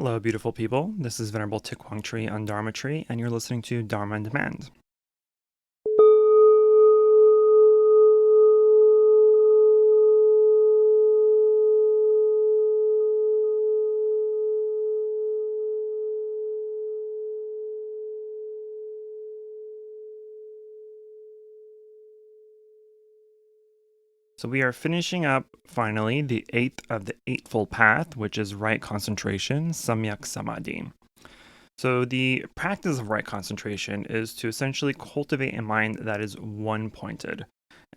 Hello, beautiful people. This is Venerable Tikwang Tree on Dharma Tree, and you're listening to Dharma on Demand. So we are finishing up, finally, the eighth of the Eightfold Path, which is right concentration, Samyak Samadhi. So the practice of right concentration is to essentially cultivate a mind that is one-pointed.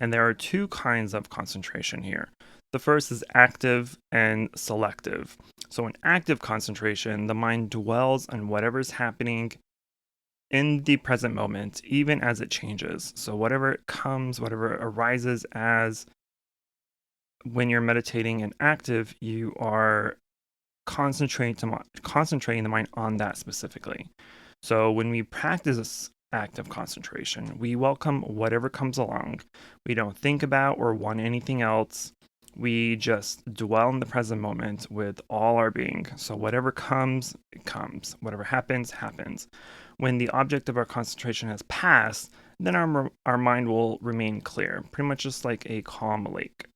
And there are two kinds of concentration here. The first is active and selective. So in active concentration, the mind dwells on whatever is happening in the present moment, even as it changes. So whatever comes, whatever arises as when you're meditating and active, you are concentrating the mind on that specifically. So when we practice this active concentration, we welcome whatever comes along. We don't think about or want anything else. We just dwell in the present moment with all our being. So whatever comes, it comes. Whatever happens, happens. When the object of our concentration has passed, then our mind will remain clear, pretty much just like a calm lake.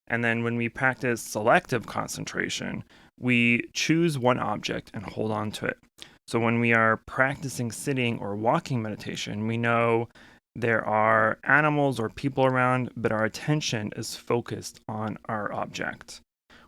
And then when we practice selective concentration, we choose one object and hold on to it. So when we are practicing sitting or walking meditation, we know there are animals or people around, but our attention is focused on our object.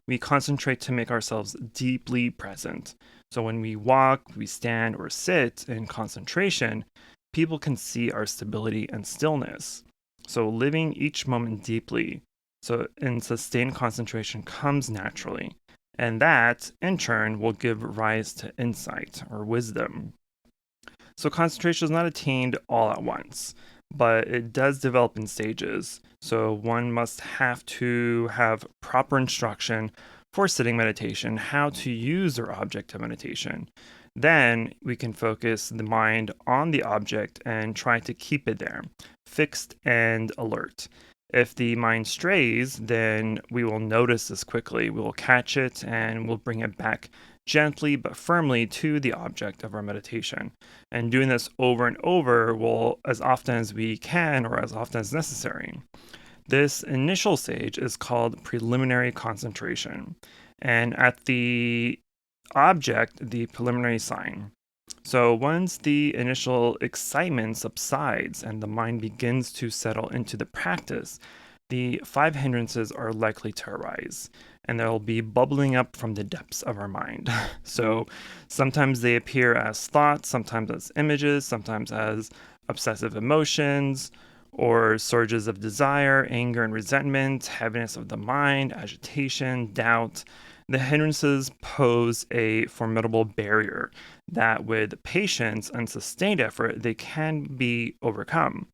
We concentrate to make ourselves deeply present. So when we walk, we stand, or sit in concentration, people can see our stability and stillness. So living each moment deeply, so in sustained concentration, comes naturally. And that, in turn, will give rise to insight or wisdom. So concentration is not attained all at once, but it does develop in stages. So one must have to have proper instruction for sitting meditation, how to use their object of meditation. Then we can focus the mind on the object and try to keep it there, fixed and alert. If the mind strays, then we will notice this quickly. We will catch it and we'll bring it back gently but firmly to the object of our meditation. And doing this over and over will, as often as we can or as often as necessary. This initial stage is called preliminary concentration. And at the object, the preliminary sign. So once the initial excitement subsides and the mind begins to settle into the practice, the five hindrances are likely to arise, and they'll be bubbling up from the depths of our mind. So sometimes they appear as thoughts, sometimes as images, sometimes as obsessive emotions, or surges of desire, anger and resentment, heaviness of the mind, agitation, doubt. The hindrances pose a formidable barrier that, with patience and sustained effort, they can be overcome.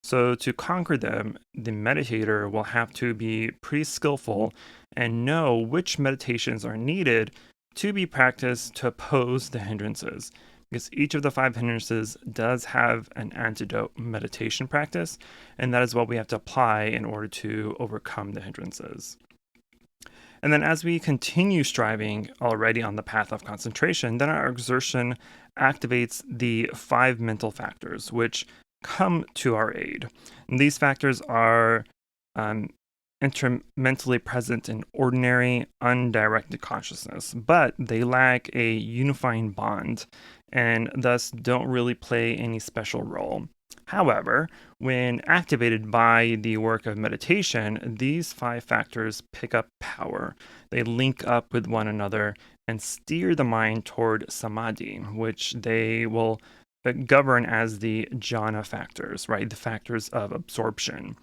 So, to conquer them, the meditator will have to be pretty skillful and know which meditations are needed to be practiced to oppose the hindrances. Because each of the five hindrances does have an antidote meditation practice, and that is what we have to apply in order to overcome the hindrances. And then as we continue striving already on the path of concentration, then our exertion activates the five mental factors, which come to our aid. And these factors are intermentally present in ordinary, undirected consciousness, but they lack a unifying bond and thus don't really play any special role. However, when activated by the work of meditation, these five factors pick up power. They link up with one another and steer the mind toward samadhi, which they will govern as the jhana factors, right? The factors of absorption.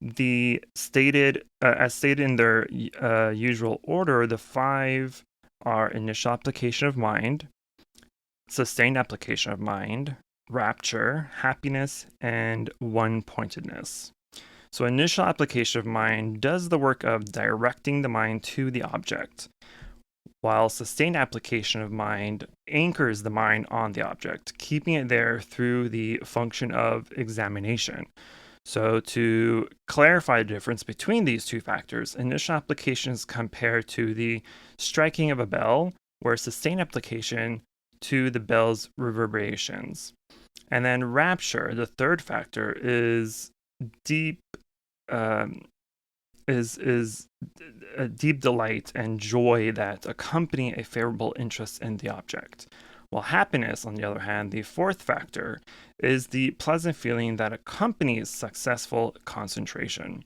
As stated in their usual order, the five are initial application of mind, sustained application of mind, rapture, happiness, and one-pointedness. So initial application of mind does the work of directing the mind to the object, while sustained application of mind anchors the mind on the object, keeping it there through the function of examination. So to clarify the difference between these two factors, initial application is compared to the striking of a bell where sustained application to the bell's reverberations. And then rapture, the third factor, is deep um, is a deep delight and joy that accompany a favorable interest in the object. While happiness, on the other hand, the fourth factor, is the pleasant feeling that accompanies successful concentration.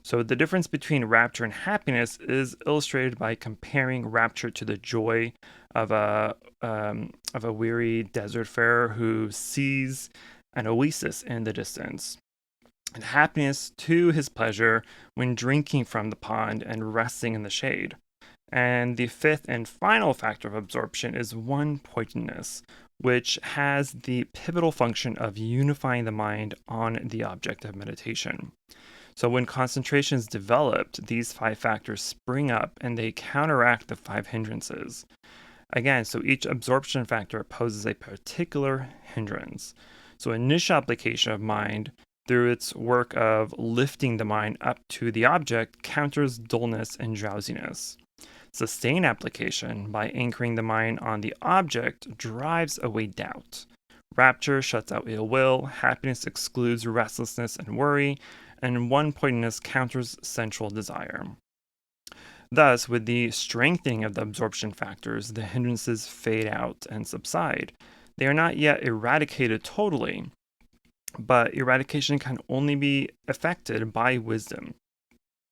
So the difference between rapture and happiness is illustrated by comparing rapture to the joy of a weary desert farer who sees an oasis in the distance, and happiness to his pleasure when drinking from the pond and resting in the shade. And the fifth and final factor of absorption is one-pointedness, which has the pivotal function of unifying the mind on the object of meditation. So when concentration is developed, these five factors spring up and they counteract the five hindrances. Again, so each absorption factor opposes a particular hindrance. So initial application of mind through its work of lifting the mind up to the object counters dullness and drowsiness. Sustained application, by anchoring the mind on the object, drives away doubt. Rapture shuts out ill will, happiness excludes restlessness and worry, and one-pointedness counters sensual desire. Thus, with the strengthening of the absorption factors, the hindrances fade out and subside. They are not yet eradicated totally, but eradication can only be effected by wisdom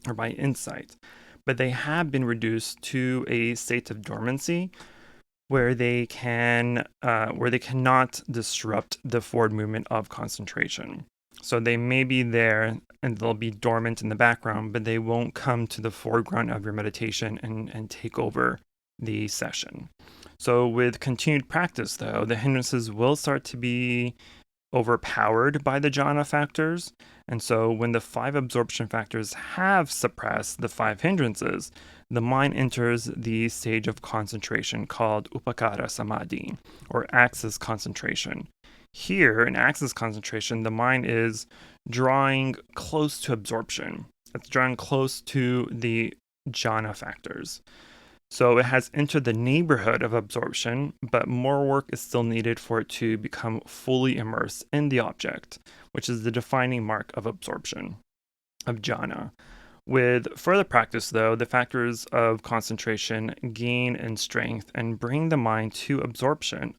or by insight. But they have been reduced to a state of dormancy where they cannot disrupt the forward movement of concentration. So they may be there and they'll be dormant in the background, but they won't come to the foreground of your meditation and take over the session. So with continued practice, though, the hindrances will start to be overpowered by the jhana factors. And so when the five absorption factors have suppressed the five hindrances, the mind enters the stage of concentration called upakara samadhi, or axis concentration. Here, in axis concentration, the mind is drawing close to absorption. It's drawing close to the jhana factors. So it has entered the neighborhood of absorption, but more work is still needed for it to become fully immersed in the object, which is the defining mark of absorption, of jhana. With further practice, though, the factors of concentration gain in strength and bring the mind to absorption,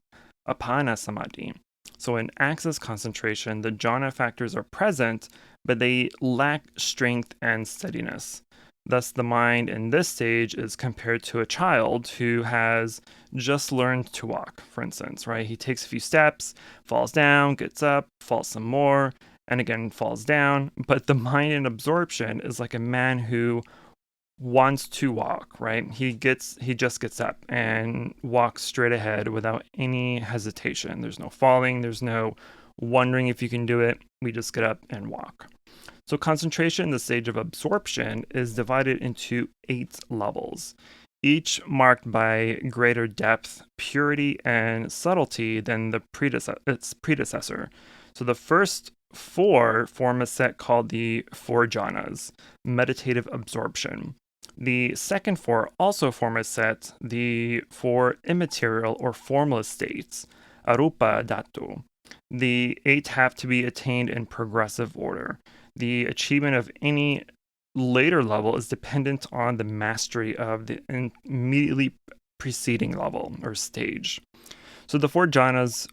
apana samadhi. So in axis concentration, the jhana factors are present, but they lack strength and steadiness. Thus, the mind in this stage is compared to a child who has just learned to walk, for instance, right? He takes a few steps, falls down, gets up, falls some more, and again falls down. But the mind in absorption is like a man who wants to walk, right? He just gets up and walks straight ahead without any hesitation. There's no falling, there's no wondering if you can do it. We just get up and walk. So concentration in the stage of absorption is divided into 8 levels, each marked by greater depth, purity, and subtlety than its predecessor. So the first 4 form a set called the 4 jhanas, meditative absorption. The second 4 also form a set, the 4 immaterial or formless states, arupa dhatu. The 8 have to be attained in progressive order. The achievement of any later level is dependent on the mastery of the immediately preceding level or stage. So the 4 jhanas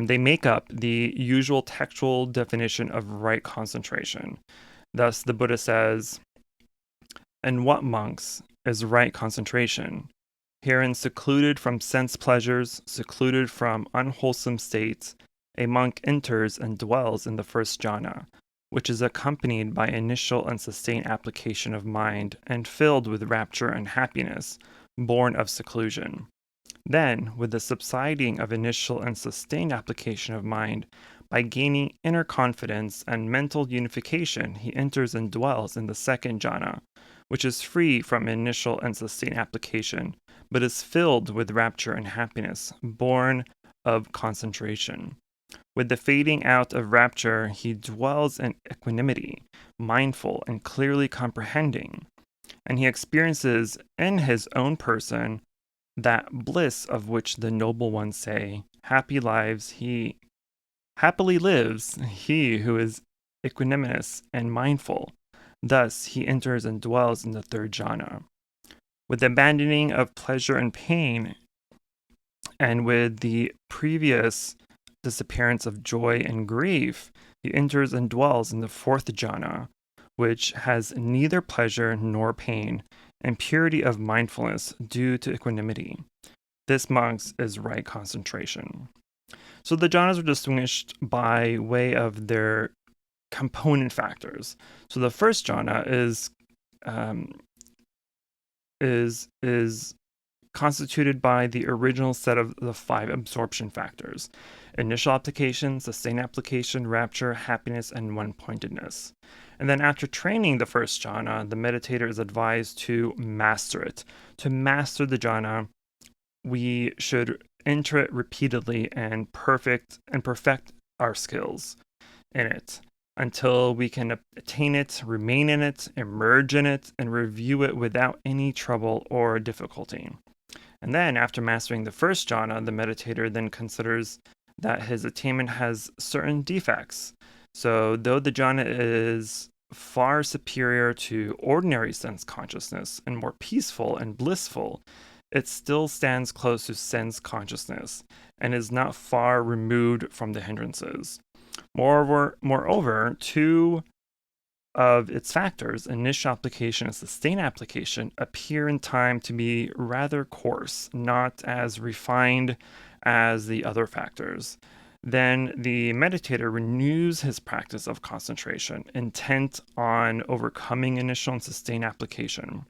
they make up the usual textual definition of right concentration. Thus, the Buddha says, "And what, monks, is right concentration? Herein, secluded from sense pleasures, secluded from unwholesome states, a monk enters and dwells in the first jhana, which is accompanied by initial and sustained application of mind and filled with rapture and happiness, born of seclusion. Then, with the subsiding of initial and sustained application of mind, by gaining inner confidence and mental unification, he enters and dwells in the second jhana, which is free from initial and sustained application, but is filled with rapture and happiness, born of concentration. With the fading out of rapture, he dwells in equanimity, mindful and clearly comprehending, and he experiences in his own person that bliss of which the noble ones say, happily lives he who is equanimous and mindful. Thus he enters and dwells in the third jhana. With the abandoning of pleasure and pain, and with the previous disappearance of joy and grief, he enters and dwells in the fourth jhana, which has neither pleasure nor pain, and purity of mindfulness due to equanimity. This, monks, is right concentration. So the jhanas are distinguished by way of their component factors. So the first jhana is constituted by the original set of the 5 absorption factors: initial application, sustained application, rapture, happiness, and one-pointedness. And then after training the first jhana, the meditator is advised to master it. To master the jhana, we should enter it repeatedly and perfect our skills in it until we can attain it, remain in it, emerge in it, and review it without any trouble or difficulty. And then, after mastering the first jhana, the meditator then considers that his attainment has certain defects. So, though the jhana is far superior to ordinary sense consciousness and more peaceful and blissful, it still stands close to sense consciousness and is not far removed from the hindrances. Moreover, two of its factors, initial application and sustained application, appear in time to be rather coarse, not as refined as the other factors. Then the meditator renews his practice of concentration, intent on overcoming initial and sustained application.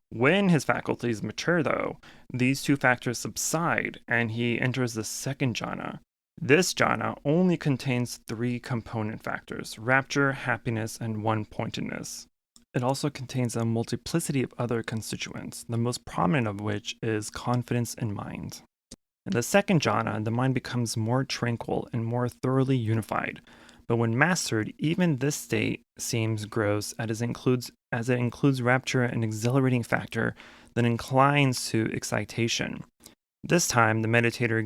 When his faculties mature, though, these two factors subside and he enters the second jhana. This jhana only contains 3 component factors: rapture, happiness, and one-pointedness. It also contains a multiplicity of other constituents, the most prominent of which is confidence in mind. In the second jhana, the mind becomes more tranquil and more thoroughly unified, but when mastered, even this state seems gross as it includes rapture, an exhilarating factor that inclines to excitation. This time, the meditator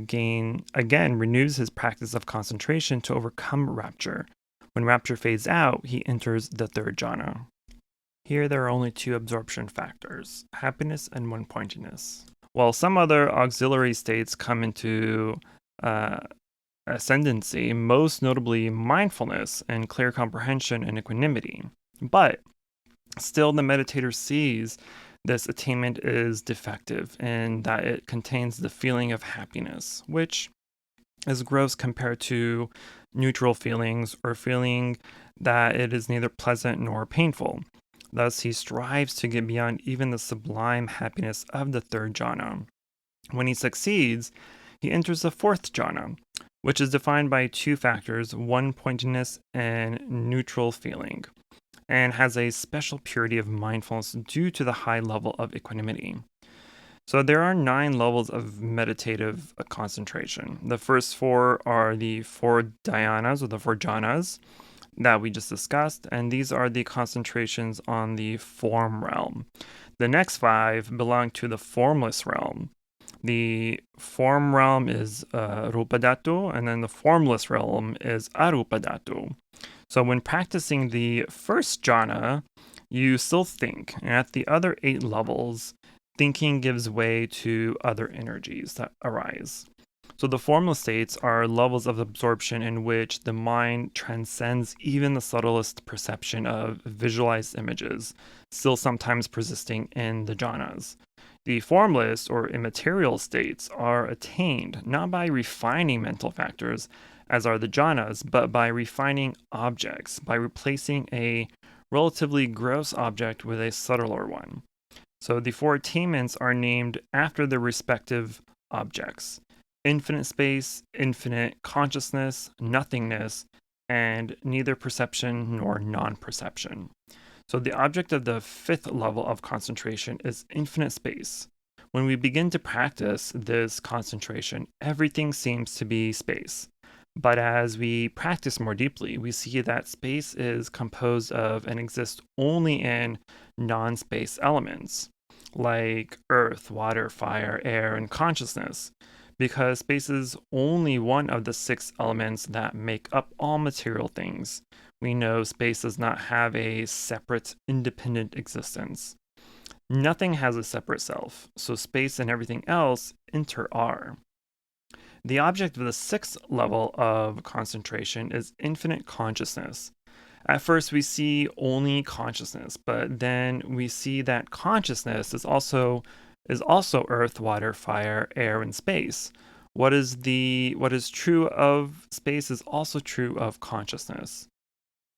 again renews his practice of concentration to overcome rapture. When rapture fades out, he enters the third jhana. Here there are only 2 absorption factors: happiness and one-pointedness. While some other auxiliary states come into ascendancy, most notably mindfulness and clear comprehension and equanimity. But still, the meditator sees this attainment is defective and that it contains the feeling of happiness, which is gross compared to neutral feelings or feeling that it is neither pleasant nor painful. Thus, he strives to get beyond even the sublime happiness of the third jhana. When he succeeds, he enters the fourth jhana, which is defined by 2 factors: one-pointedness and neutral feeling, and has a special purity of mindfulness due to the high level of equanimity. So there are 9 levels of meditative concentration. The first 4 are the 4 dhyanas, or the 4 jhanas, that we just discussed, and these are the concentrations on the form realm. The next 5 belong to the formless realm. The form realm is rupadhatu, and then the formless realm is arupadhatu. So when practicing the first jhana, you still think, and at the other 8 levels, thinking gives way to other energies that arise. So the formless states are levels of absorption in which the mind transcends even the subtlest perception of visualized images, still sometimes persisting in the jhanas. The formless or immaterial states are attained not by refining mental factors, as are the jhanas, but by refining objects, by replacing a relatively gross object with a subtler one. So the 4 attainments are named after their respective objects: infinite space, infinite consciousness, nothingness, and neither perception nor non-perception. So the object of the 5th level of concentration is infinite space. When we begin to practice this concentration, everything seems to be space. But as we practice more deeply, we see that space is composed of and exists only in non-space elements. like earth, water, fire, air, and consciousness, because space is only one of the 6 elements that make up all material things. We know space does not have a separate, independent existence. Nothing has a separate self, so space and everything else inter-are. The object of the 6th level of concentration is infinite consciousness. At first, we see only consciousness, but then we see that consciousness is also earth, water, fire, air, and space. What is true of space is also true of consciousness.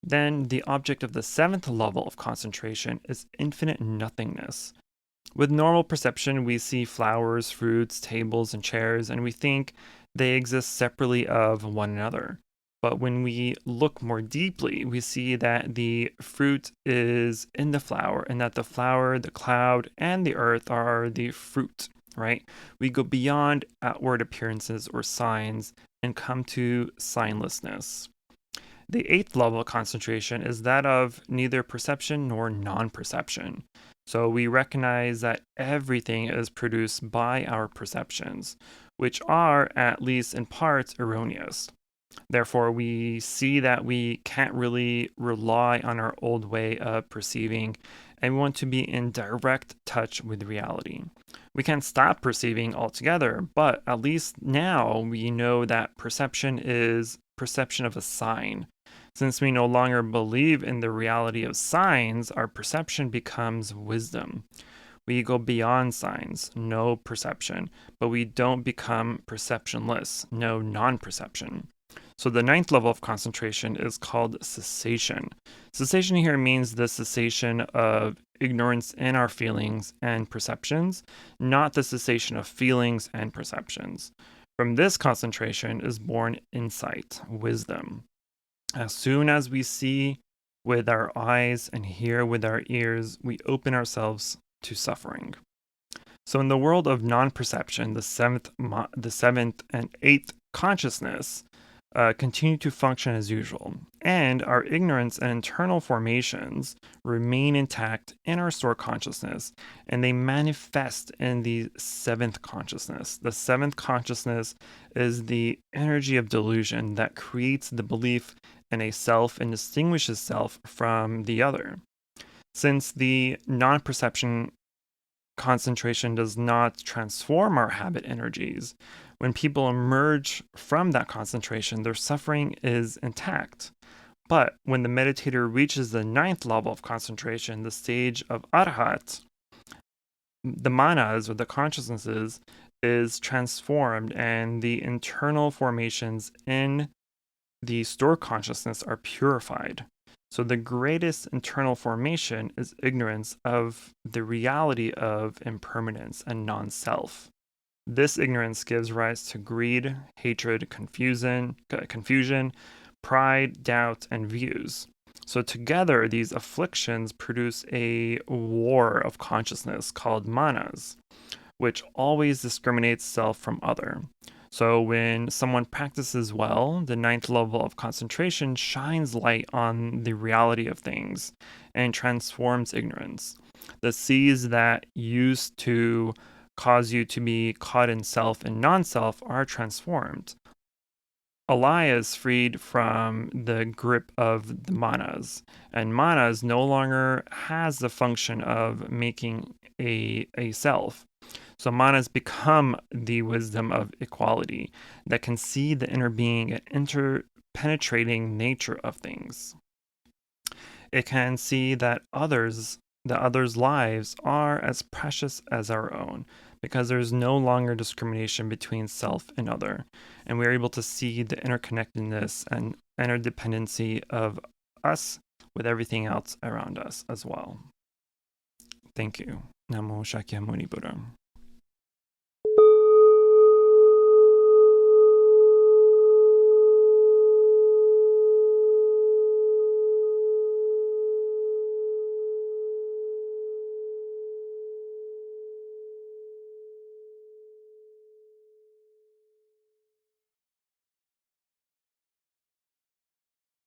Then the object of the 7th level of concentration is infinite nothingness. With normal perception, we see flowers, fruits, tables, and chairs, and we think they exist separately of one another. But when we look more deeply, we see that the fruit is in the flower, and that the flower, the cloud, and the earth are the fruit, right? We go beyond outward appearances or signs and come to signlessness. The 8th level of concentration is that of neither perception nor non perception. So we recognize that everything is produced by our perceptions, which are, at least in part, erroneous. Therefore, we see that we can't really rely on our old way of perceiving, and we want to be in direct touch with reality. We can't stop perceiving altogether, but at least now we know that perception is perception of a sign. Since we no longer believe in the reality of signs, our perception becomes wisdom. We go beyond signs, no perception, but we don't become perceptionless, no non perception. So the 9th level of concentration is called cessation. Cessation here means the cessation of ignorance in our feelings and perceptions, not the cessation of feelings and perceptions. From this concentration is born insight, wisdom. As soon as we see with our eyes and hear with our ears, we open ourselves to suffering. So in the world of non-perception, the seventh and eighth consciousness continue to function as usual, and our ignorance and internal formations remain intact in our stored consciousness, and they manifest in the 7th consciousness. The 7th consciousness is the energy of delusion that creates the belief in a self and distinguishes self from the other. Since the non-perception concentration does not transform our habit energies, when people emerge from that concentration, their suffering is intact. But when the meditator reaches the 9th level of concentration, the stage of Arhat, the manas, or the consciousnesses, is transformed, and the internal formations in the stored consciousness are purified. So the greatest internal formation is ignorance of the reality of impermanence and non-self. This ignorance gives rise to greed, hatred, confusion, pride, doubt, and views. So together, these afflictions produce a war of consciousness called manas, which always discriminates self from other. So when someone practices well, the 9th level of concentration shines light on the reality of things and transforms ignorance. The seas that used to cause you to be caught in self and non-self are transformed. Alaya is freed from the grip of the manas, and manas no longer has the function of making a self. So manas become the wisdom of equality that can see the inner being and interpenetrating nature of things. It can see that others' lives are as precious as our own, because there's no longer discrimination between self and other, and we are able to see the interconnectedness and interdependency of us with everything else around us as well. Thank you. Namo Shakyamuni Buddha.